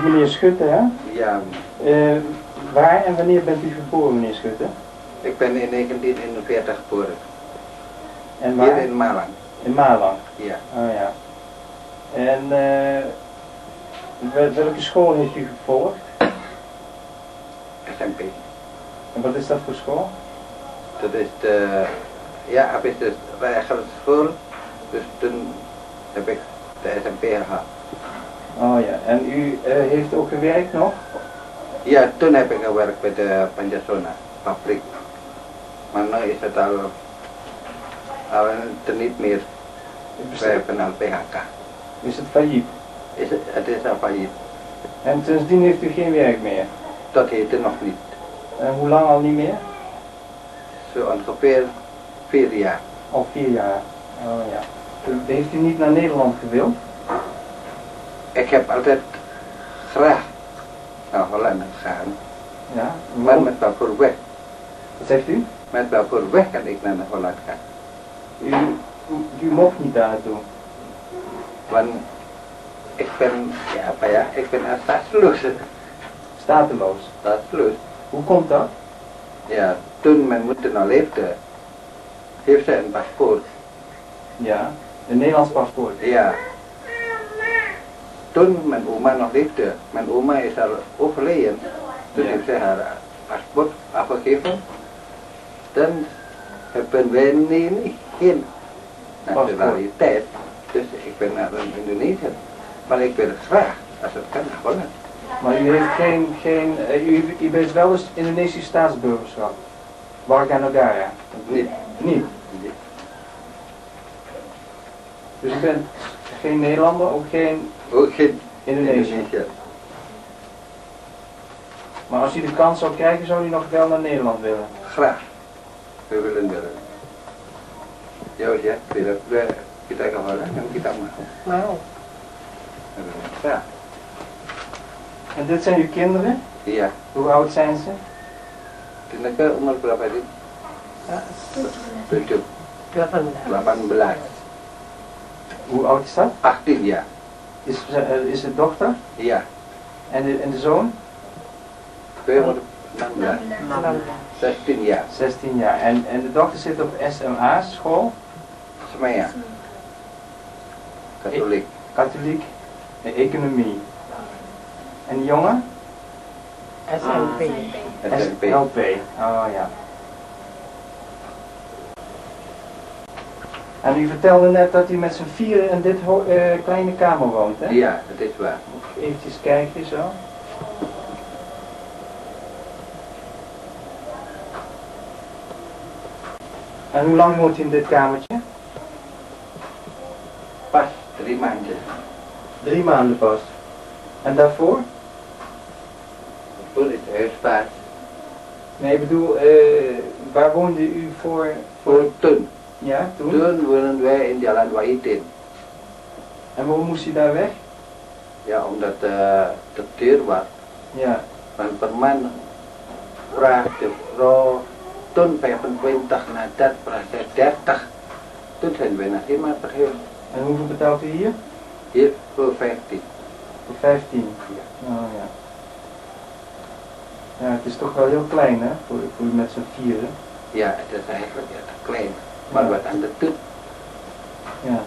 meneer Schutte, hè? Ja. Waar en wanneer bent u geboren, meneer Schutte? Ik ben in 1941 geboren. En waar? Hier in Malang. In Malang? Ja. Oh ja. En welke school heeft u gevolgd? SMP. En wat is dat voor school? Dat is de, ja, heb ik de school, dus toen heb ik de SMP gehad. Oh ja, en u heeft ook gewerkt nog? Ja, toen heb ik gewerkt bij de Panjasona fabriek. Maar nu is het al niet meer. Wij hebben al PHK. Is het failliet? Het is al failliet. En sindsdien heeft u geen werk meer? Dat heet het nog niet. En hoe lang al niet meer? Zo ongeveer 4 jaar. Al 4 jaar. Oh ja. Heeft u niet naar Nederland gewild? Ik heb altijd graag naar Holland gegaan. Ja. Maar met welke weg? Wat zegt u? Met welke weg kan ik naar Holland gaan? U mocht niet daar naartoe. Want ik ben, ik ben staatsloos. Stateloos? Staatsloos. Hoe komt dat? Ja, toen mijn moeder nog leefde, heeft ze een paspoort. Ja, een Nederlands paspoort. Ja. Toen mijn oma nog leefde, mijn oma is al overleden, toen heeft ze haar paspoort afgegeven. Dan hebben wij geen nationaliteit, dus ik ben naar Indonesië. Maar ik wil graag, als het kan, naar Holland. Maar u heeft u bent wel eens Indonesisch staatsburgerschap. Warga Negara? Niet. Niet? Dus u bent geen Nederlander, ook geen Indonesiër. Maar als u de kans zou krijgen, zou u nog wel naar Nederland willen? Graag. We willen willen. Ya, kita ke Holland en kita mau. Nou. Ja. En dit zijn uw kinderen? Ja. Hoe oud zijn ze? Tineke umur berapa sih? 18. Hoe oud is dat? 18 jaar. Is het dochter? Ja. En de zoon? 16. 16 jaar. 16 jaar. En de dochter zit op SMA school? Semaya. Katholiek. Katholiek. Economie. En de jongen? SMP. SLP. Oh ja. En u vertelde net dat u met z'n vieren in dit kleine kamer woont, hè? Ja, dat is waar. Even kijken zo. En hoe lang woont u in dit kamertje? Pas 3 maanden. 3 maanden pas. En daarvoor? Toen is het huisbaas. Nee, ik bedoel, waar woonde u voor? Voor toen. Ja, toen? Toen woonden wij in Jalan Wahidin. En waarom moest u daar weg? Ja, omdat het duur was. Ja. Want per maand vraagde vrouw toen 25 nadat vraagde 30. Toen zijn we naar Hema verhuisd. En hoeveel betaalt u hier? Hier voor 15. Voor 15? Ja. Oh ja. Ja, het is toch wel heel klein, hè, voor u met z'n vieren. Ja, het is eigenlijk ja, te klein. Maar wat aan de toet. Ja.